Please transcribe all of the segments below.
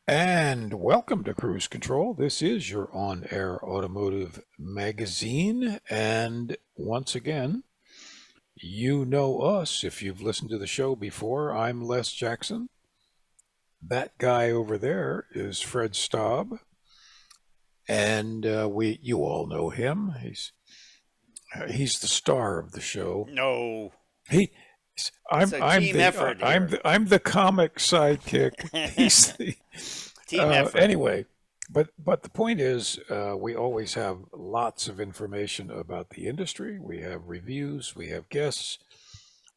And welcome to Cruise Control. This is your on air automotive magazine. And once again, you know us if you've listened to the show before. I'm Les Jackson. That guy over there is Fred Staab. And you all know him. He's the star of the show. No, He it's a team effort here. I'm the comic sidekick. He's the Team effort. anyway, but the point is, we always have lots of information about the industry. We have reviews, we have guests,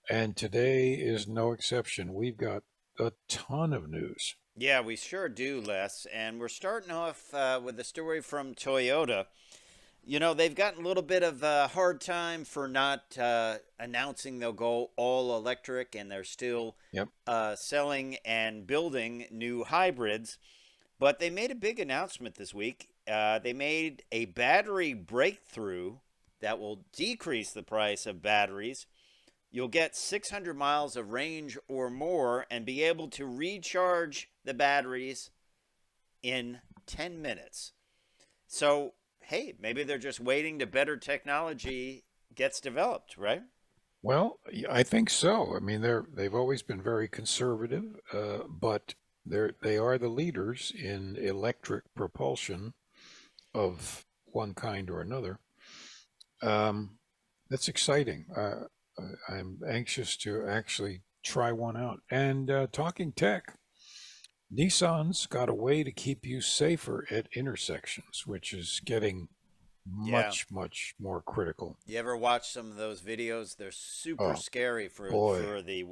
and today is no exception. We've got a ton of news. Yeah, we sure do, Les. And we're starting off with a story from Toyota. You know, they've gotten a little bit of a hard time for not announcing they'll go all electric, and they're still Yep. selling and building new hybrids. But they made a big announcement this week. They made a battery breakthrough that will decrease the price of batteries. You'll get 600 miles of range or more and be able to recharge the batteries in 10 minutes. So, hey, maybe they're just waiting to better technology gets developed, right? Well, I think so. I mean, they've always been very conservative, but they are the leaders in electric propulsion of one kind or another. Um, that's exciting. I'm anxious to actually try one out. And talking tech, Nissan's got a way to keep you safer at intersections, which is getting Yeah. much more critical. You ever watch some of those videos? They're super Oh scary for boy, the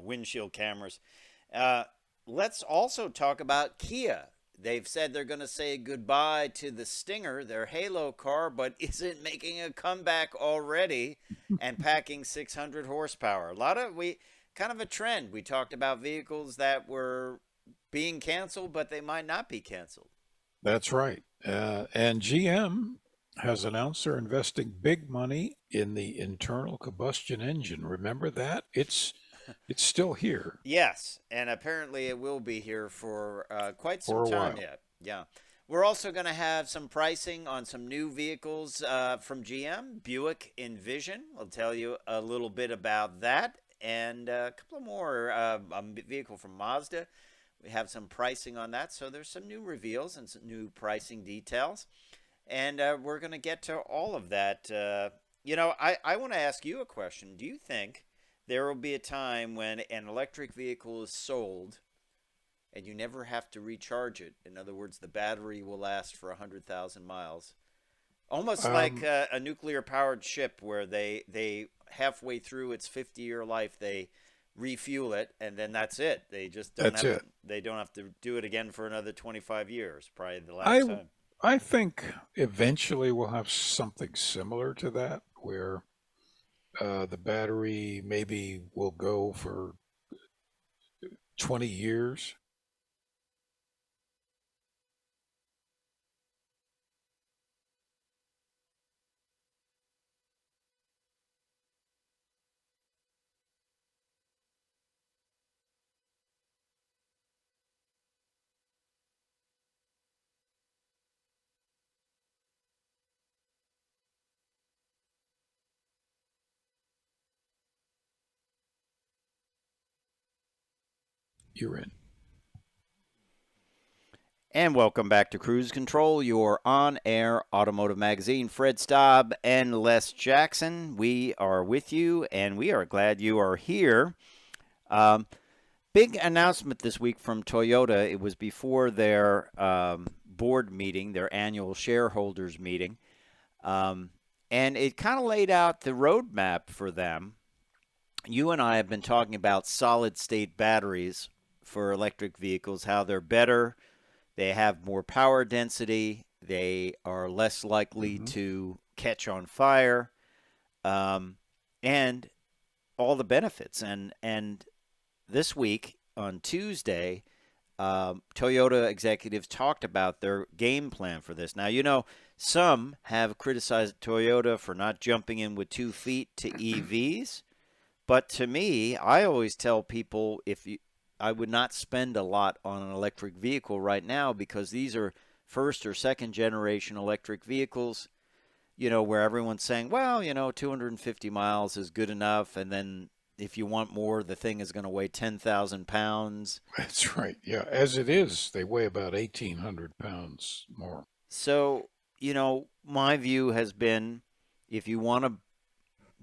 windshield cameras. Uh, let's also talk about Kia. They've said they're going to say goodbye to the Stinger, their Halo car, but isn't making a comeback already and packing 600 horsepower. A lot of we kind of a trend. We talked about vehicles that were being canceled, but they might not be canceled. that's right. And GM has announced they're investing big money in the internal combustion engine. Remember that? It's still here Yes, and apparently it will be here for quite some for a time while. yet. Yeah. We're also going to have some pricing on some new vehicles from GM, Buick Envision. I'll tell you a little bit about that. And a couple of more, a vehicle from Mazda. We have some pricing on that. So there's some new reveals and some new pricing details. And we're going to get to all of that. I want to ask you a question. Do you think there will be a time when an electric vehicle is sold and you never have to recharge it? In other words, the battery will last for 100,000 miles. Almost like Um, a nuclear powered ship where they halfway through its 50-year life, they refuel it and then that's it. that's it. They don't have to do it again for another 25 years, probably the I last time. I think eventually we'll have something similar to that, where the battery maybe will go for 20 years. You're in. And welcome back to Cruise Control, your on air automotive magazine. Fred Staub and Les Jackson, we are with you, and we are glad you are here. Um, Big announcement this week from Toyota. It was before their board meeting, their annual shareholders meeting. Um, and it kind of laid out the roadmap for them. You and I have been talking about solid state batteries for electric vehicles, how they're better, they have more power density. They are less likely Hmm. to catch on fire, um, and all the benefits. And this week on Tuesday, Toyota executives talked about their game plan for this. Now, some have criticized Toyota for not jumping in with 2 feet to EVs, but to me, I always tell people if I would not spend a lot on an electric vehicle right now because these are first or second generation electric vehicles, where everyone's saying, well, 250 miles is good enough. And then if you want more, the thing is going to weigh 10,000 pounds. That's right. Yeah, as it is, they weigh about 1,800 pounds more. So, my view has been if you want to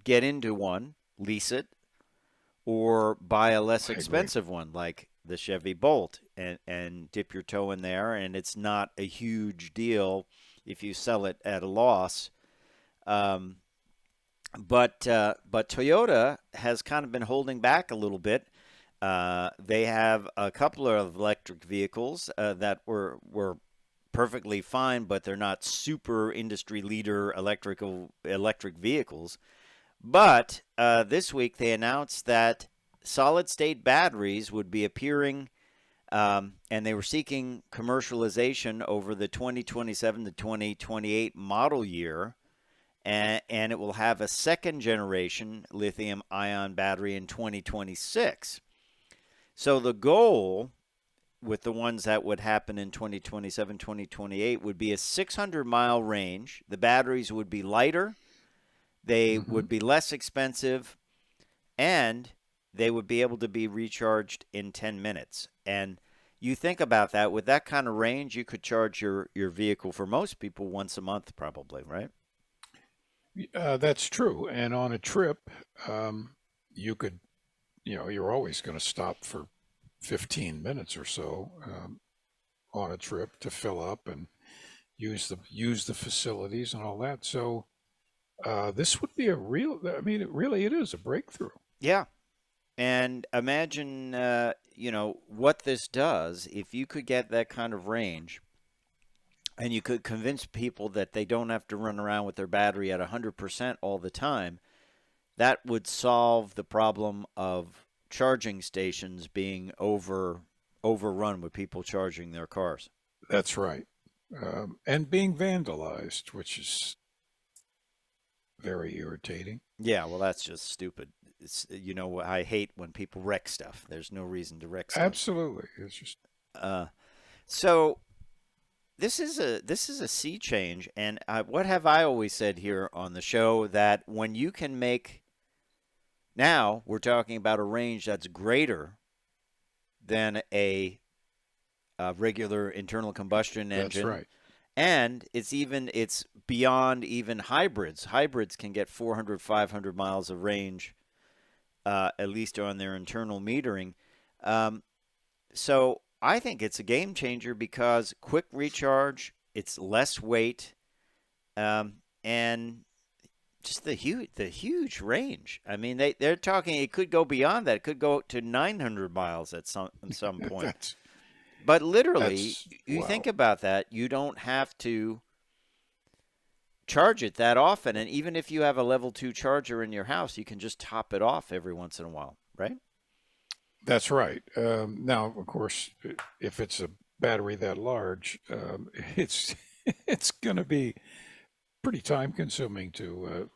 get into one, lease it or buy a less I agree. expensive one like the Chevy Bolt and dip your toe in there. And it's not a huge deal if you sell it at a loss. Um, but Toyota has kind of been holding back a little bit. They have a couple of electric vehicles that were perfectly fine, but they're not super industry leader electric vehicles. But this week they announced that solid state batteries would be appearing, and they were seeking commercialization over the 2027 to 2028 model year. And it will have a second generation lithium ion battery in 2026. So the goal with the ones that would happen in 2027, 2028 would be a 600-mile range. The batteries would be lighter, they Hmm. would be less expensive, and they would be able to be recharged in 10 minutes. And you think about that, with that kind of range, you could charge your vehicle for most people once a month probably, right? That's true. And on a trip, you could, you're always going to stop for 15 minutes or so on a trip to fill up and use the facilities and all that. So this would be a real. I mean, it is a breakthrough. Yeah. And imagine, what this does if you could get that kind of range and you could convince people that they don't have to run around with their battery at 100% all the time. That would solve the problem of charging stations being overrun with people charging their cars. That's right. And being vandalized, which is very irritating. Yeah, well, that's just stupid. I hate when people wreck stuff. There's no reason to wreck stuff. Absolutely. It's just Uh, so this is a sea change, and what have I always said here on the show, that when you can make, now we're talking about a range that's greater than a regular internal combustion that's engine, right. and it's beyond even hybrids. Hybrids can get 400, 500 miles of range, at least on their internal metering. Um, so I think it's a game changer because quick recharge, it's less weight, and just the huge range. I mean, they're talking it could go beyond that. It could go to 900 miles at some point. That's But literally, that's you think wow. about that, you don't have to charge it that often. And even if you have a level 2 charger in your house, you can just top it off every once in a while, right? That's right. Now, of course, if it's a battery that large, it's it's going to be pretty time consuming to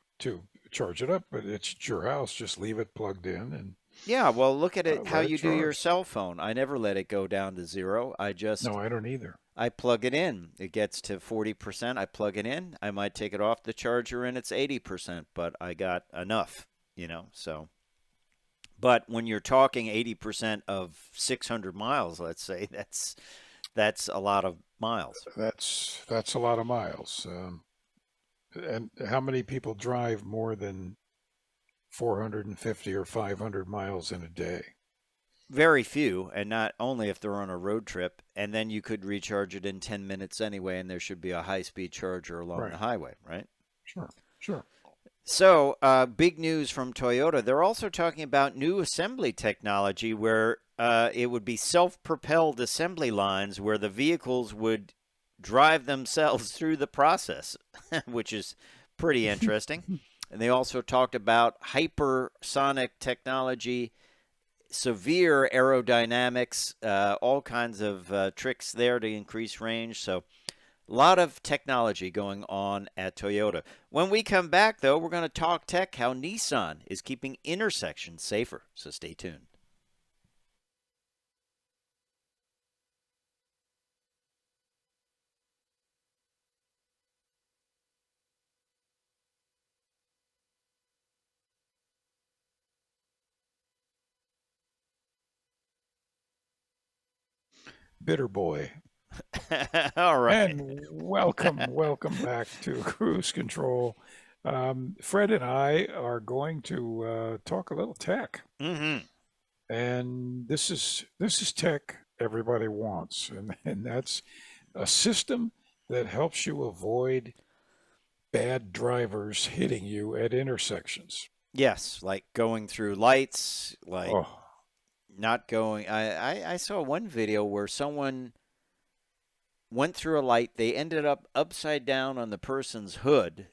charge it up. But it's at your house. Just leave it plugged in and Yeah, well, look at it how let it you do your charge. cell phone. I never let it go down to zero. No, I don't either. I plug it in. It gets to 40%. I plug it in. I might take it off the charger and it's 80%, but I got enough. So, but when you're talking 80% of 600 miles, let's say, that's a lot of miles. That's a lot of miles. And how many people drive more than 450 or 500 miles in a day? Very few, and not only if they're on a road trip, and then you could recharge it in 10 minutes anyway, and there should be a high-speed charger along the Right. highway, right? Sure. Sure. So, big news from Toyota. They're also talking about new assembly technology where it would be self propelled assembly lines where the vehicles would drive themselves through the process, which is pretty interesting. And they also talked about hypersonic technology, severe aerodynamics, all kinds of tricks there to increase range. So, a lot of technology going on at Toyota. When we come back, though, we're going to talk tech, how Nissan is keeping intersections safer. So stay tuned. bitter boy. All right. And welcome back to Cruise Control. Fred and I are going to talk a little tech, Mm-hmm. and this is tech everybody wants, and that's a system that helps you avoid bad drivers hitting you at intersections. Yes, like going through lights, like Oh, not going. I saw one video where someone went through a light. They ended up upside down on the person's hood,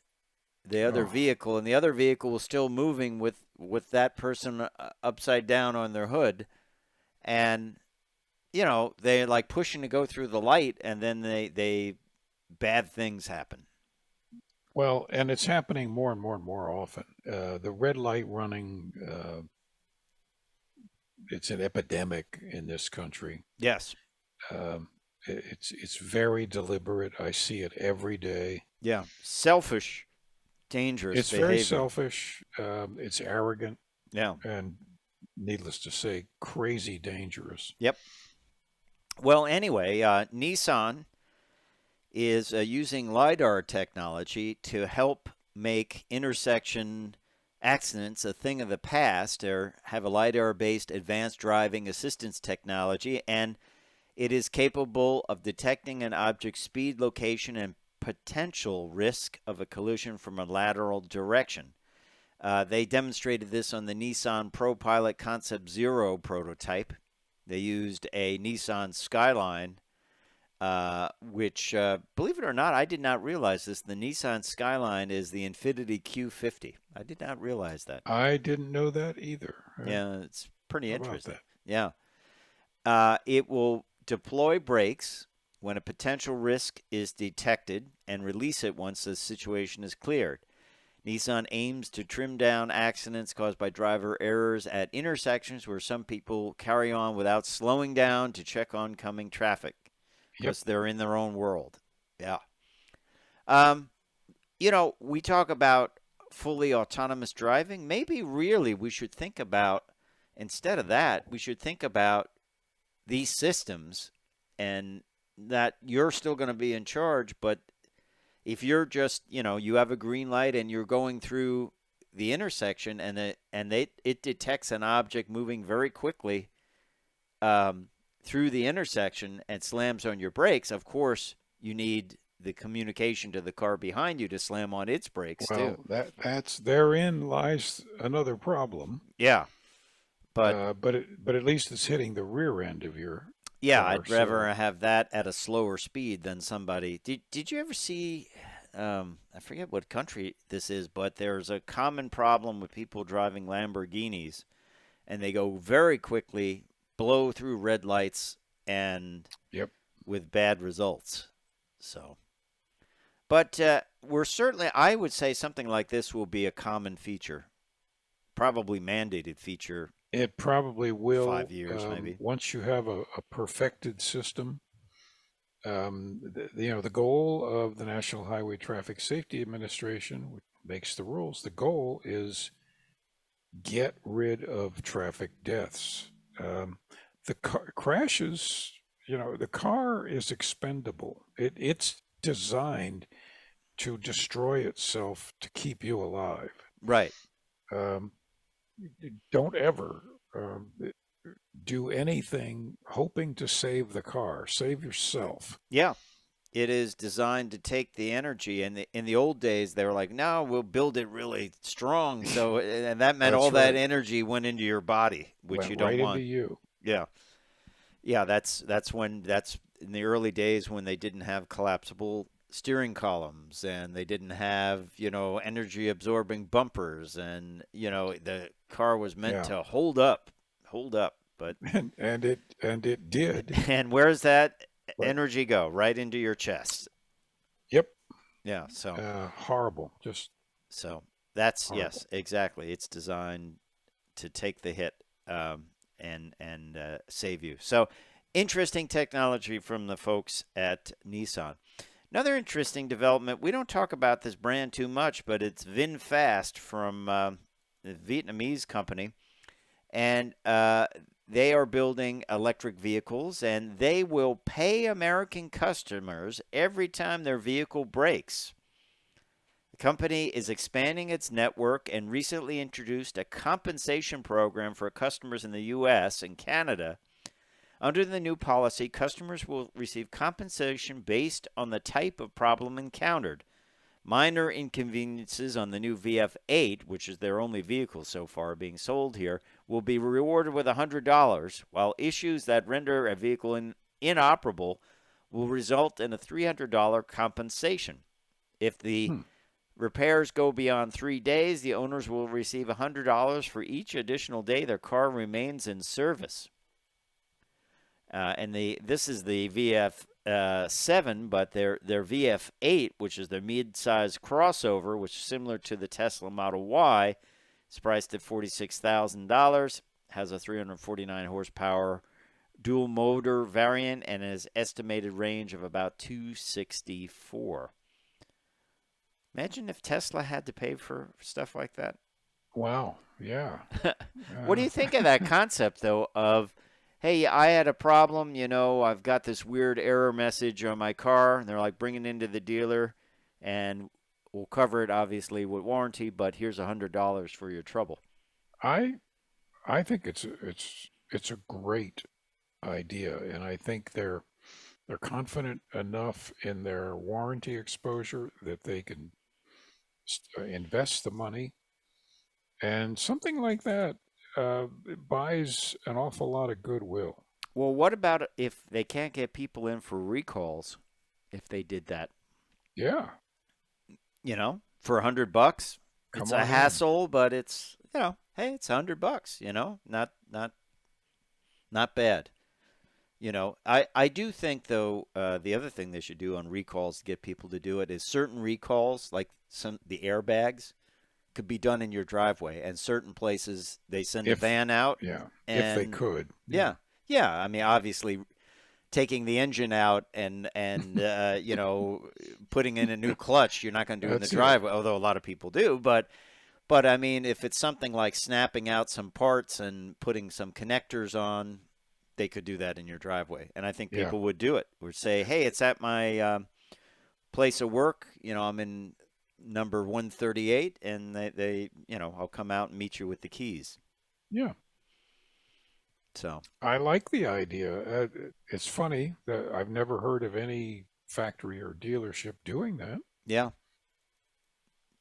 the other oh, vehicle, and the other vehicle was still moving with that person upside down on their hood. And they're like pushing to go through the light, and then they bad things happen. well, and it's happening more and more and more often. The red light running, it's an epidemic in this country. Yes. Um, it's very deliberate. I see it every day. Yeah. Selfish, dangerous It's very behavior. selfish. It's arrogant, Yeah. and needless to say, crazy dangerous. Yep. Well, anyway, Nissan is using LiDAR technology to help make intersection accidents a thing of the past, or have a LiDAR-based advanced driving assistance technology, and it is capable of detecting an object's speed, location, and potential risk of a collision from a lateral direction. They demonstrated this on the Nissan ProPilot Concept Zero prototype. They used a Nissan Skyline, which, believe it or not, I did not realize this. The Nissan Skyline is the Infiniti Q50. I did not realize that. I didn't know that either. Yeah, it's pretty How about interesting. that? Yeah. It will deploy brakes when a potential risk is detected and release it once the situation is cleared. Nissan aims to trim down accidents caused by driver errors at intersections where some people carry on without slowing down to check oncoming traffic Yep. because they're in their own world. Yeah. We talk about fully autonomous driving. Maybe really we should think about, instead of that, we should think about these systems, and that you're still going to be in charge, but if you're just, you have a green light and you're going through the intersection, and it detects an object moving very quickly through the intersection and slams on your brakes, of course you need the communication to the car behind you to slam on its brakes too. Well, that's therein lies another problem. Yeah, but But at least it's hitting the rear end of your yeah, car. I'd rather have that at a slower speed than somebody. Did you ever see? I forget what country this is, but there's a common problem with people driving Lamborghinis, and they go very quickly, blow through red lights, and Yep. with bad results. So, but we're certainly, I would say something like this will be a common feature, probably mandated feature. It probably will. 5 years, maybe. Once you have a perfected system. The goal of the National Highway Traffic Safety Administration, which makes the rules, the goal is get rid of traffic deaths. The car crashes, the car is expendable. It's designed to destroy itself to keep you alive. Right. Um, don't ever do anything hoping to save the car. Save yourself. Yeah. It is designed to take the energy, and in the old days they were like, "No, we'll build it really strong." So, and that meant That's all that right. energy went into your body, which Went you don't right into want. you. Yeah, yeah. That's in the early days when they didn't have collapsible steering columns, and they didn't have energy absorbing bumpers, and the car was meant Yeah. to hold up. But And it did. and where's that But energy go? Right into your chest. yep, Yeah. So. horrible. Just So that's, horrible. yes, exactly. It's designed to take the hit and save you. So interesting technology from the folks at Nissan. Another interesting development. We don't talk about this brand too much, but it's VinFast from the Vietnamese company, and they are building electric vehicles, and they will pay American customers every time their vehicle breaks. The company is expanding its network and recently introduced a compensation program for customers in the U.S. and Canada. Under the new policy, customers will receive compensation based on the type of problem encountered. Minor inconveniences on the new VF8, which is their only vehicle so far being sold here, will be rewarded with $100, while issues that render a vehicle inoperable will result in a $300 compensation. If the Hmm. repairs go beyond 3 days, the owners will receive $100 for each additional day their car remains in service. This is the VF7, but their VF8, which is their mid-size crossover, which is similar to the Tesla Model Y, is priced at $46,000, has a 349 horsepower dual motor variant, and has estimated range of about 264. Imagine if Tesla had to pay for stuff like that. Wow. Yeah. What do Uh, you think of that concept, though, of, hey, I had a problem, I've got this weird error message on my car, and they're like, bring it into the dealer, and we'll cover it, obviously, with warranty, but here's $100 for your trouble. I I think it's a great idea, and I think they're confident enough in their warranty exposure that they can invest the money, and something like that it buys an awful lot of goodwill. Well, what about if they can't get people in for recalls if they did that? Yeah, For $100, it's come a on in. hassle, but it's, hey, it's $100, not bad. I do think, though, the other thing they should do on recalls to get people to do it is certain recalls, like the airbags, could be done in your driveway. And certain places, they send a If van out. yeah, if they And could, yeah, yeah, yeah. I mean, obviously, taking the engine out and putting in a new clutch, you're not going to do in the that's it. driveway, although a lot of people do. But I mean, if it's something like snapping out some parts and putting some connectors on, they could do that in your driveway. And I think Yeah, people would do it. Would say, hey, it's at my place of work. I'm in number 138, and I'll come out and meet you with the keys. yeah. So, I like the idea. It's funny that I've never heard of any factory or dealership doing that. yeah.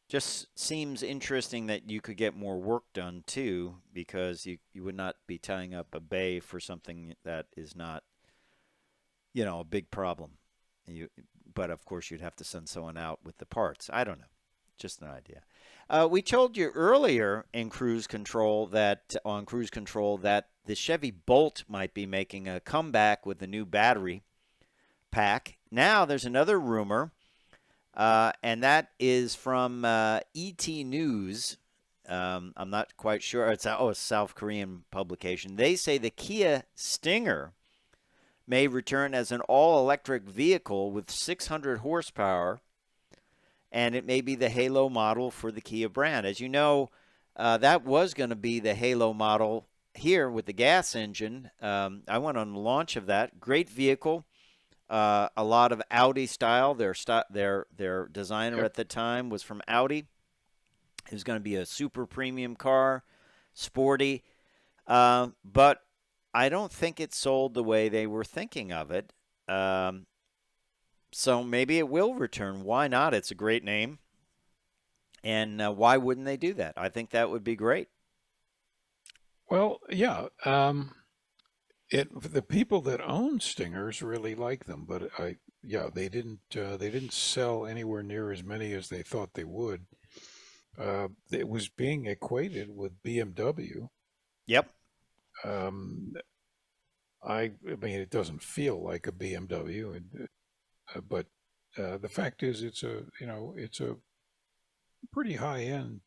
Just seems interesting that you could get more work done too, because you would not be tying up a bay for something that is not, a big problem. But of course, you'd have to send someone out with the parts. I don't know, just an idea. We told you earlier in cruise control that the Chevy Bolt might be making a comeback with the new battery pack. Now there's another rumor, and that is from ET News. I'm not quite sure. It's a South Korean publication. They say the Kia Stinger may return as an all-electric vehicle with 600 horsepower, and it may be the halo model for the Kia brand. As you know, that was going to be the halo model here with the gas engine. I went on the launch of that. Great vehicle. A lot of Audi style. Their designer Yep. at the time was from Audi. It was going to be a super premium car, sporty, but I don't think it sold the way they were thinking of it. So maybe it will return. Why not? It's a great name, and why wouldn't they do that? I think that would be great. Well, yeah. The people that own Stingers really like them, but yeah, they didn't sell anywhere near as many as they thought they would. It was being equated with BMW. Yep. Um, I mean, it doesn't feel like a BMW, but the fact is, it's a pretty high end,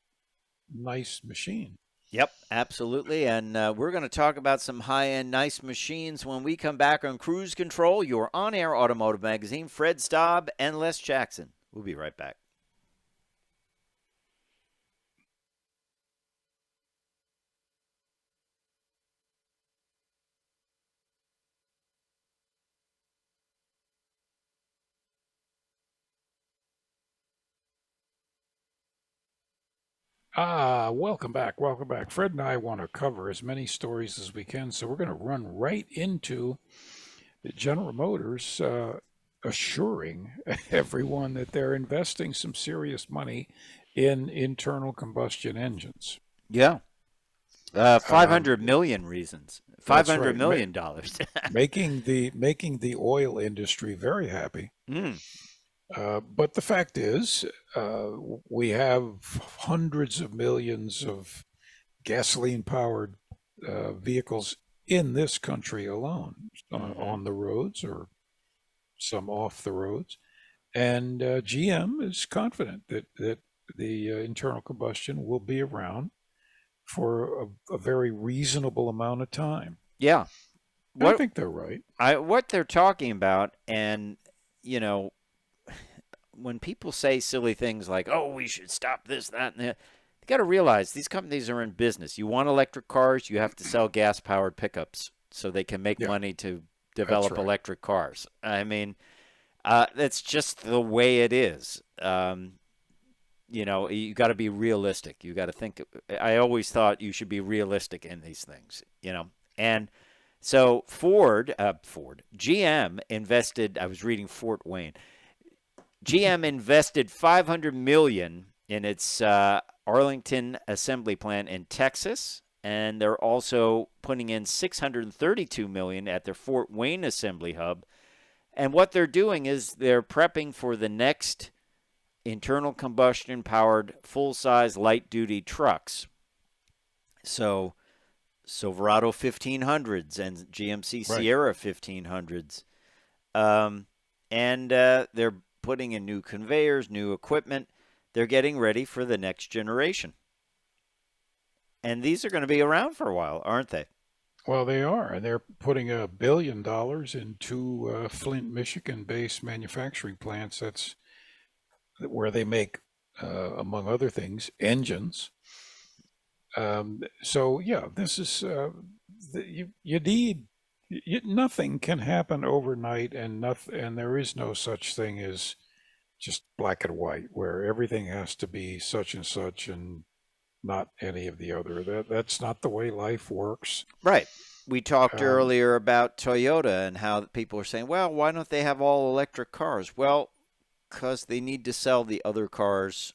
nice machine. Yep, absolutely. And we're going to talk about some high end, nice machines when we come back on Cruise Control, your on air automotive magazine. Fred Staab and Les Jackson. We'll be right back. Welcome back. Welcome back. Fred and I want to cover as many stories as we can, so we're going to run right into General Motors assuring everyone that they're investing some serious money in internal combustion engines. Yeah. Five Um, hundred million reasons. Five that's hundred right, million dollars. making the oil industry very happy. Mm. But the fact is, uh, we have hundreds of millions of gasoline-powered vehicles in this country alone, Hmm. on the roads or some off the roads. And GM is confident that the internal combustion will be around for a very reasonable amount of time. Yeah. I What think they're right. what they're talking about, and you know, when people say silly things like, "Oh, we should stop this, that, and that," you got to realize these companies are in business. You want electric cars, you have to sell gas-powered pickups so they can make Yeah, money to that's develop right. electric cars. I mean, that's just the way it is. You got to be realistic. You got to think. I always thought you should be realistic in these things. And so GM invested. I was reading Fort Wayne. GM invested 500 million in its Arlington assembly plant in Texas, and they're also putting in 632 million at their Fort Wayne assembly hub. And what they're doing is they're prepping for the next internal combustion powered full size light duty trucks. So Silverado 1500s and GMC Right. Sierra 1500s. And they're putting in new conveyors, new equipment. They're getting ready for the next generation. And these are going to be around for a while, aren't they? Well, they are, and they're putting $1 billion into Flint, Michigan-based manufacturing plants. That's where they make, among other things, engines. So yeah, this is you need nothing can happen overnight, and nothing, and there is no such thing as just black and white, where everything has to be such and such and not any of the other. That's not the way life works. Right. We talked Um, earlier about Toyota and how people are saying, well, why don't they have all electric cars? Well, because they need to sell the other cars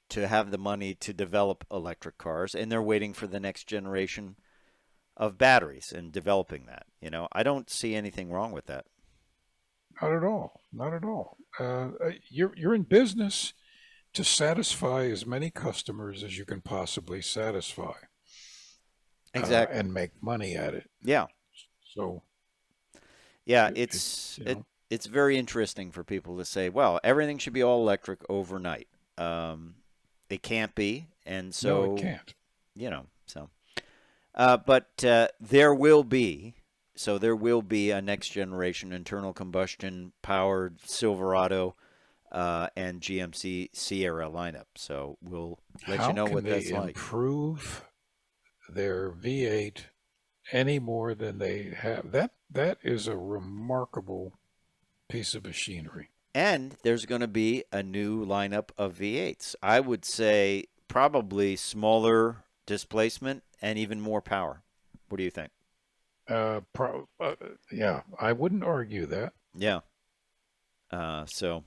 to have the money to develop electric cars, and they're waiting for the next generation of batteries and developing that. I don't see anything wrong with that. Not at all. Not at all. You're in business to satisfy as many customers as you can possibly satisfy, Exactly. and make money at it. Yeah. So Yeah, it's it's it's very interesting for people to say, well, everything should be all electric overnight. It can't be, and no, it so can't. so. But there will be a next generation internal combustion powered Silverado and GMC Sierra lineup. So we'll let you How know can what they that's like. improve their V8 any more than they have? That is a remarkable piece of machinery. And there's going to be a new lineup of V8s. I would say probably smaller displacement and even more power. What do you think? Yeah, I wouldn't argue that. Yeah. So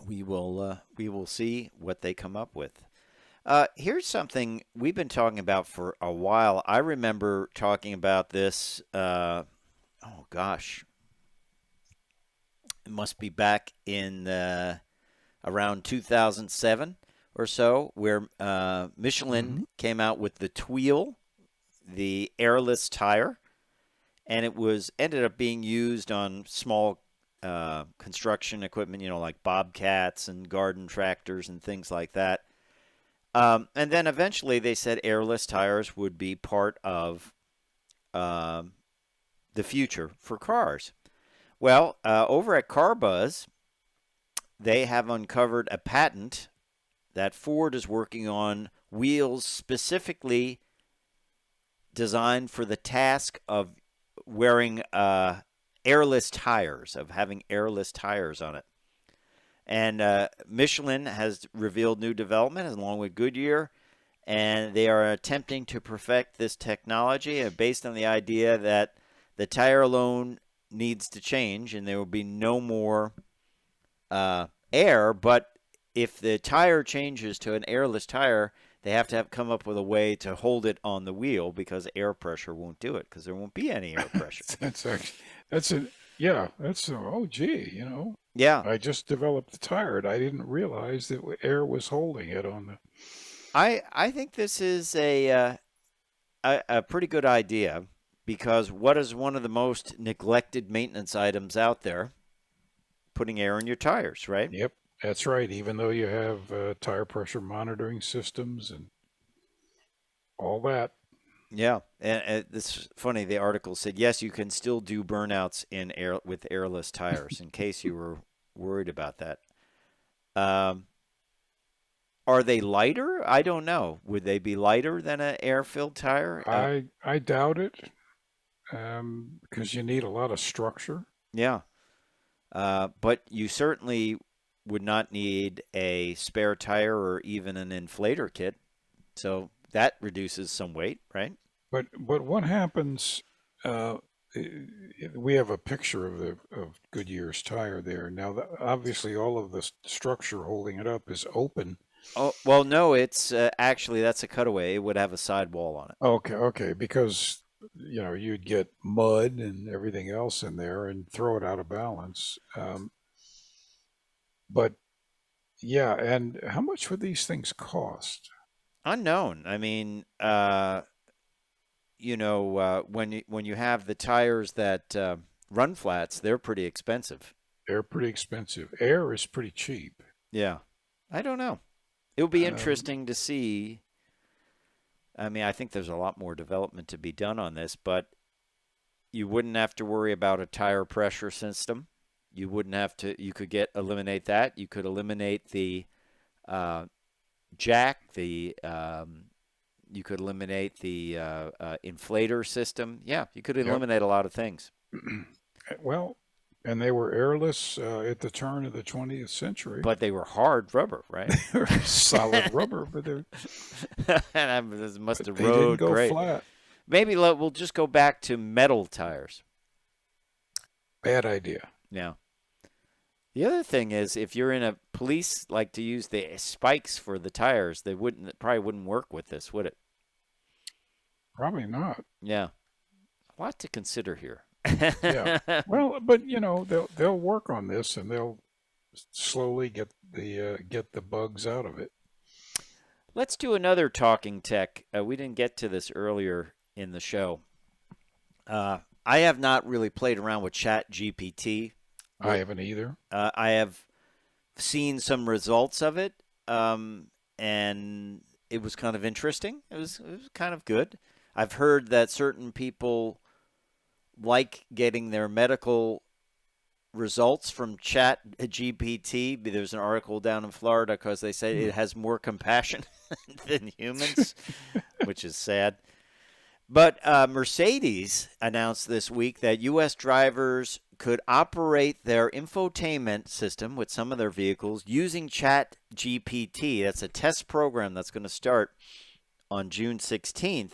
we will see what they come up with. Here's something we've been talking about for a while. I remember talking about this. Oh gosh, it must be back in around 2007 or so, where Hmm. Michelin came out with the Tweel, the airless tire, and it was ended up being used on small construction equipment, like bobcats and garden tractors and things like that. And then eventually they said airless tires would be part of um, the future for cars. Well, over at CarBuzz, they have uncovered a patent that Ford is working on wheels specifically designed for the task of wearing airless tires, of having airless tires on it. And Michelin has revealed new development along with Goodyear. and they are attempting to perfect this technology based on the idea that the tire alone needs to change, and there will be no more air. But if the tire changes to an airless tire, they have to come up with a way to hold it on the wheel because air pressure won't do it because there won't be any air pressure. That's actually, that's a, yeah, that's, oh, gee, Yeah, I just developed the tire and I didn't realize that air was holding it on the, I think this is a pretty good idea because what is one of the most neglected maintenance items out there? Putting air in your tires, right? yep, that's right. Even though you have tire pressure monitoring systems and all that. Yeah, and it's funny. The article said yes, you can still do burnouts in air with airless tires. In case you were worried about that, um, are they lighter? I don't know. Would they be lighter than an air-filled tire? I doubt it, because you need a lot of structure. Yeah, but you certainly would not need a spare tire or even an inflator kit. So that reduces some weight, right? But what happens? Uh, we have a picture of Goodyear's tire there. Now, obviously, all of the structure holding it up is open. Oh, well, no, it's actually that's a cutaway. It would have a sidewall on it. Okay, okay, because you'd get mud and everything else in there and throw it out of balance. But yeah, and how much would these things cost? Unknown. I mean, when you have the tires that run flats, they're pretty expensive. They're pretty expensive. Air is pretty cheap. Yeah, I don't know. It would be Um, interesting to see. I mean, I think there's a lot more development to be done on this, but you wouldn't have to worry about a tire pressure system. You wouldn't have to. You could eliminate that. You could eliminate the uh, jack. You could eliminate the inflator system. Yeah, you could yep. eliminate a lot of things. Well, and they were airless at the turn of the 20th century. But they were hard rubber, right? They were solid rubber, And this must but have they didn't rode go great. flat. Maybe we'll just go back to metal tires. Bad idea. Yeah. The other thing is, if you're in police like to use the spikes for the tires, probably wouldn't work with this, would it? Probably not. Yeah. A lot to consider here. Yeah. Well, but they'll work on this and they'll slowly get the bugs out of it. Let's do another talking tech. We didn't get to this earlier in the show. I have not really played around with Chat GPT. I haven't either. I have seen some results of it, and it was kind of interesting. It was kind of good. I've heard that certain people like getting their medical results from Chat GPT. There's an article down in Florida because they say it has more compassion than humans, which is sad. But Mercedes announced this week that U.S. drivers could operate their infotainment system with some of their vehicles using Chat GPT. That's a test program that's going to start on June 16th.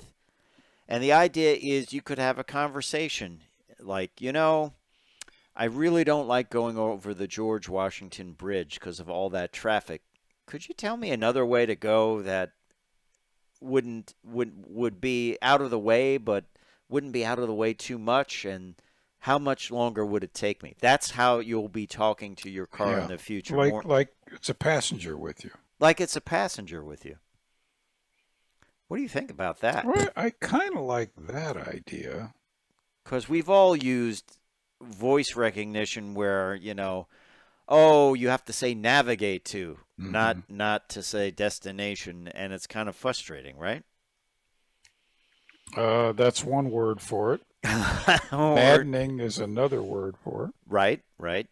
And the idea is you could have a conversation like, I really don't like going over the George Washington Bridge because of all that traffic. Could you tell me another way to go that would be out of the way, but wouldn't be out of the way too much? And how much longer would it take me? That's how you'll be talking to your car in the future. Like it's a passenger with you. Like it's a passenger with you. What do you think about that? Well, I kind of like that idea. Because we've all used voice recognition where, oh, you have to say navigate to, not to say destination, and it's kind of frustrating, right? That's one word for it. Maddening is another word for it. Right.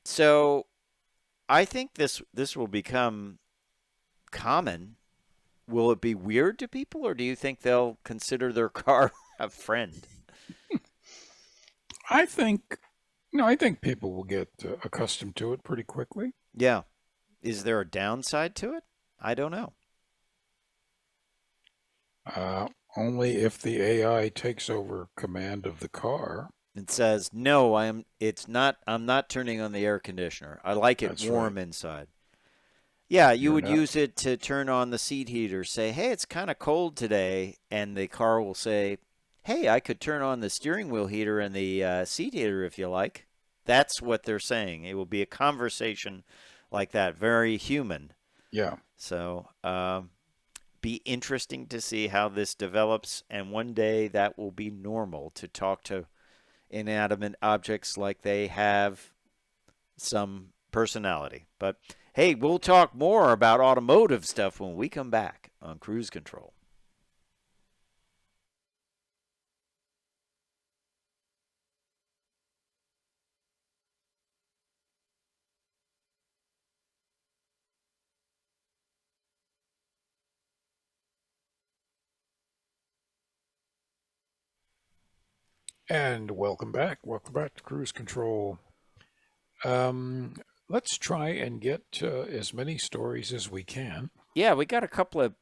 So I think this will become common. Will it be weird to people, or do you think they'll consider their car a friend? I think people will get accustomed to it pretty quickly. Yeah. Is there a downside to it? I don't know. Uh, Only if the AI takes over command of the car. It says, "No, I'm not turning on the air conditioner. I like it That's right. warm inside." Yeah, you You're would not. use it to turn on the seat heater, say, "Hey, it's kind of cold today." And the car will say, "Hey, I could turn on the steering wheel heater and the seat heater if you like." That's what they're saying. It will be a conversation like that, very human. Yeah. So, be interesting to see how this develops. And one day that will be normal to talk to inanimate objects like they have some personality. But hey, we'll talk more about automotive stuff when we come back on Cruise Control. And welcome back. Welcome back to Cruise Control. Um, let's try and get as many stories as we can. Yeah, we got a couple of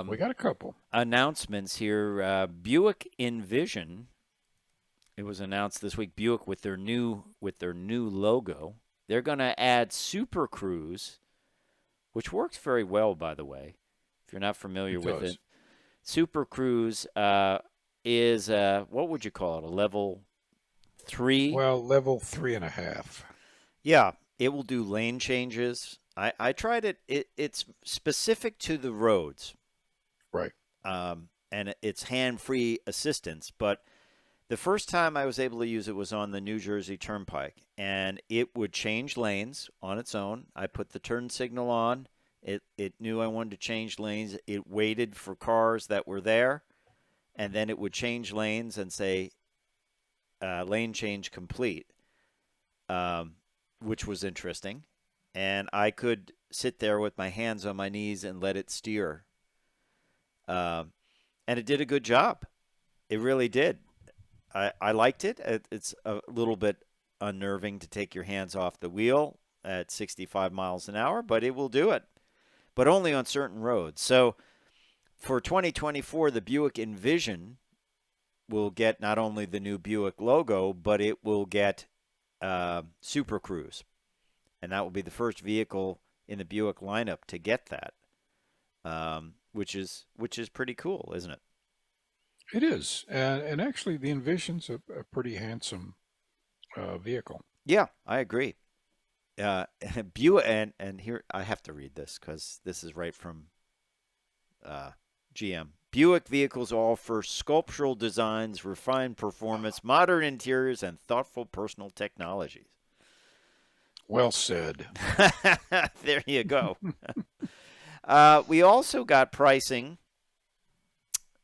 We got a couple. announcements here. Buick Envision. It was announced this week. Buick with their new logo. They're going to add Super Cruise, which works very well, by the way. If you're not familiar It with it, does. Super Cruise is what would you call it? A level 3. Well, level 3.5. Yeah, it will do lane changes. I tried it. It's specific to the roads, Right. and it's hand-free assistance. But the first time I was able to use it was on the New Jersey Turnpike, and it would change lanes on its own. I put the turn signal on. It knew I wanted to change lanes. It waited for cars that were there, and then it would change lanes and say lane change complete, um, which was interesting. And I could sit there with my hands on my knees and let it steer. Um, and it did a good job. It really did. I liked it. It's a little bit unnerving to take your hands off the wheel at 65 miles an hour, but it will do it, but only on certain roads. So for 2024, the Buick Envision will get not only the new Buick logo, but it will get Super Cruise, and that will be the first vehicle in the Buick lineup to get that, which is pretty cool, isn't it? It is. And actually, the Envision's a pretty handsome vehicle. Yeah, I agree. Buick, and here I have to read this because this is right from GM. Buick vehicles offer sculptural designs, refined performance, modern interiors, and thoughtful personal technologies. Well said. There you go. We also got pricing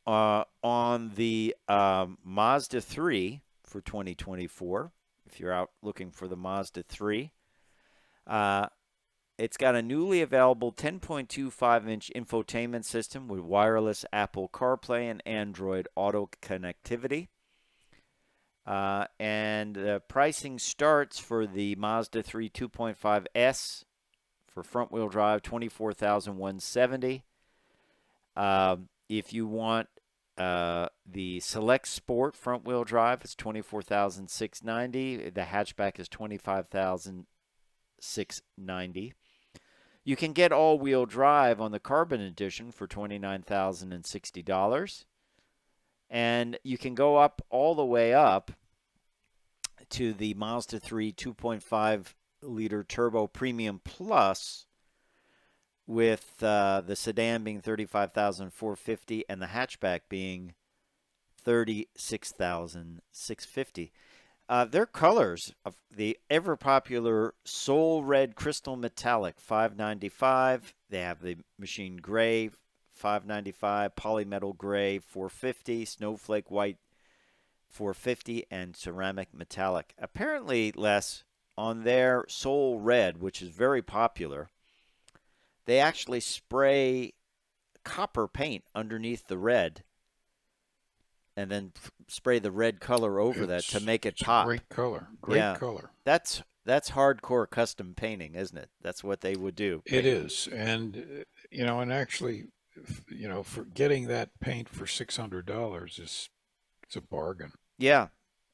on the Mazda 3 for 2024. If you're out looking for the Mazda 3, uh, it's got a newly available 10.25-inch infotainment system with wireless Apple CarPlay and Android Auto connectivity. And the pricing starts for the Mazda 3 2.5S for front-wheel drive, $24,170. If you want the Select Sport front-wheel drive, it's $24,690. The hatchback is $25,690. You can get all-wheel drive on the Carbon Edition for $29,060. And you can go up all the way up to the Mazda 3 2.5-liter Turbo Premium Plus, with the sedan being $35,450 and the hatchback being $36,650. Their colors of the ever popular Soul Red Crystal Metallic $595. They have the Machine Gray $595, Polymetal Gray $450, Snowflake White $450, and Ceramic Metallic. Apparently, Les, on their Soul Red, which is very popular, they actually spray copper paint underneath the red and then spray the red color over that to make it It's a pop. great color. Great color. That's hardcore custom painting, isn't it? That's what they would do. It is. And, and actually, for getting that paint for $600 is it's a bargain. Yeah.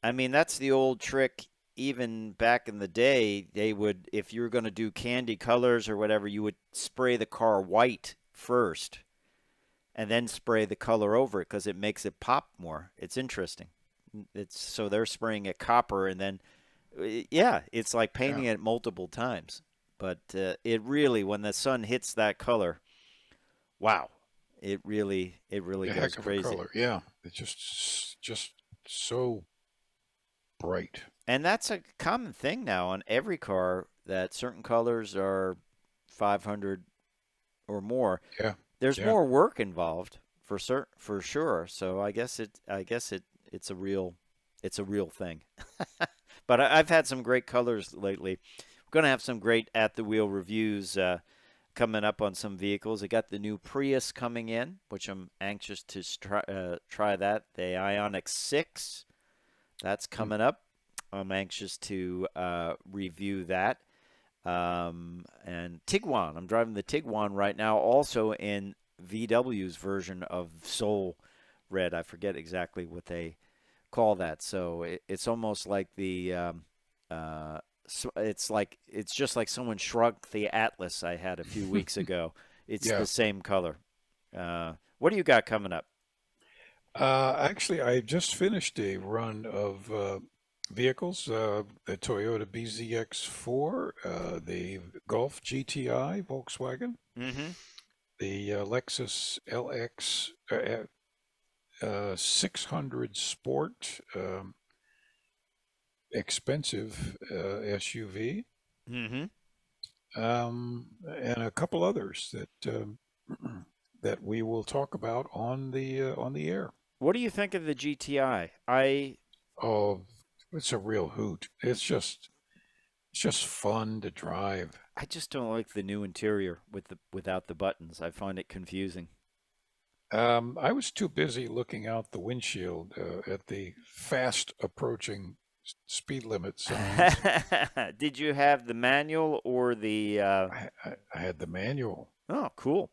I mean, that's the old trick. Even back in the day, they would, if you were going to do candy colors or whatever, you would spray the car white first and then spray the color over it because it makes it pop more. It's interesting. It's so they're spraying it copper and then, yeah, it's like Yeah, painting it multiple times. But it really, when the sun hits that color, wow, it really a goes heck of a crazy. color. Yeah, it's just so bright. And that's a common thing now on every car that certain colors are 500 or more. Yeah, There's yeah, more work involved for sure. So I guess it's a real thing. But I've had some great colors lately. We're going to have some great at the wheel reviews coming up on some vehicles. I got the new Prius coming in, which I'm anxious to try that. The Ioniq 6, that's mm, coming up. I'm anxious to review that. And Tiguan, I'm driving the Tiguan right now, also in VW's version of Soul Red. I forget exactly what they call that. So it's almost like it's just like someone shrunk the Atlas I had a few weeks ago. It's yeah. the same color. What do you got coming up? Actually, I just finished a run of vehicles: the Toyota BZX4, the Golf GTI Volkswagen, Mm-hmm. the Lexus LX 600 Sport, expensive SUV, Mm-hmm. and a couple others that that we will talk about on the air. What do you think of the GTI? I Oh, it's a real hoot. It's just fun to drive. I just don't like the new interior without the buttons. I find it confusing. I was too busy looking out the windshield at the fast approaching speed limit signs. Did you have the manual or the? I had the manual. Oh, cool.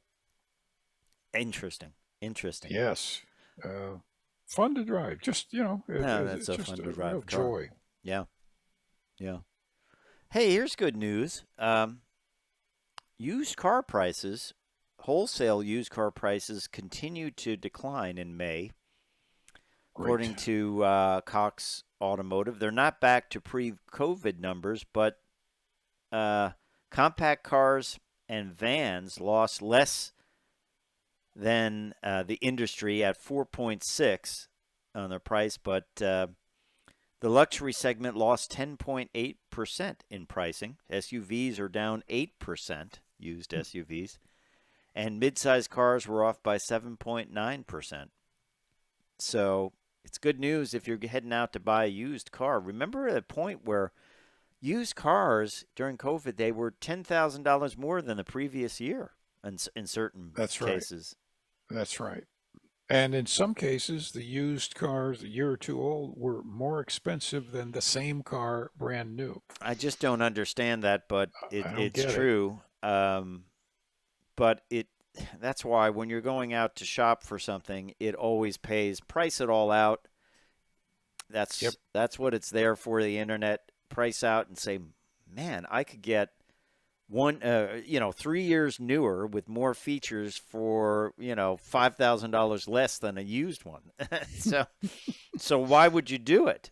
Interesting. Interesting. Yes. Fun to drive. Just, Oh, that's it's a just fun to a real drive car. joy. Yeah. Yeah. Hey, here's good news. Used car prices, wholesale used car prices, continue to decline in May, Great. according to Cox Automotive. They're not back to pre-COVID numbers, but uh, compact cars and vans lost less than the industry at 4.6 on their price, but the luxury segment lost 10.8% in pricing. SUVs are down 8%, used SUVs, and midsize cars were off by 7.9%. So it's good news if you're heading out to buy a used car. Remember the point where used cars during COVID, they were $10,000 more than the previous year in certain That's right. cases. That's right. And in some cases, the used cars a year or two old were more expensive than the same car brand new. I just don't understand that, but I don't it's get it. true. But that's why when you're going out to shop for something, it always pays. Price it all out. Yep. That's what it's there for. The internet, price out and say, man, I could get one, 3 years newer with more features for $5,000 less than a used one. so so why would you do it?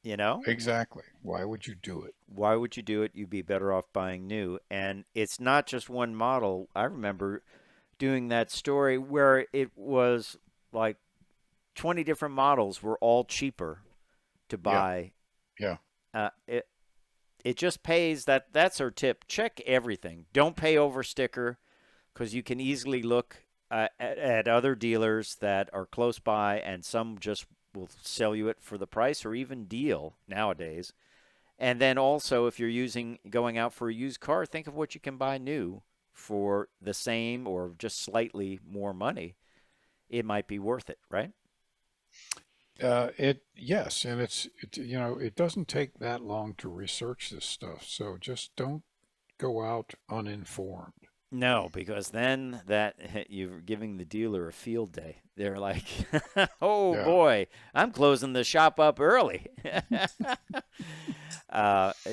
You know. Exactly. Why would you do it? Why would you do it? You'd be better off buying new. And it's not just one model. I remember doing that story where it was like 20 different models were all cheaper to Yeah. buy. Yeah. It just pays that's our tip. Check everything. Don't pay over sticker because you can easily look at other dealers that are close by and some just will sell you it for the price or even deal nowadays. And then also, if you're going out for a used car, think of what you can buy new for the same or just slightly more money. It might be worth it, right? Yes, and it doesn't take that long to research this stuff. So just don't go out uninformed. No, because then that you're giving the dealer a field day. They're like, "Oh Yeah. boy, I'm closing the shop up early."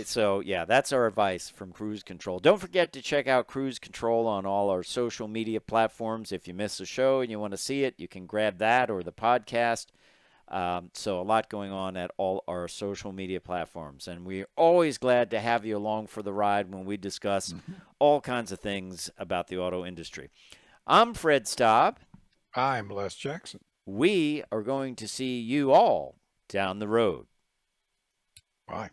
So yeah, that's our advice from Cruise Control. Don't forget to check out Cruise Control on all our social media platforms. If you miss a show and you want to see it, you can grab that or the podcast. So a lot going on at all our social media platforms, and we're always glad to have you along for the ride when we discuss Mhm. all kinds of things about the auto industry. I'm Fred Staab. I'm Les Jackson. We are going to see you all down the road. Bye.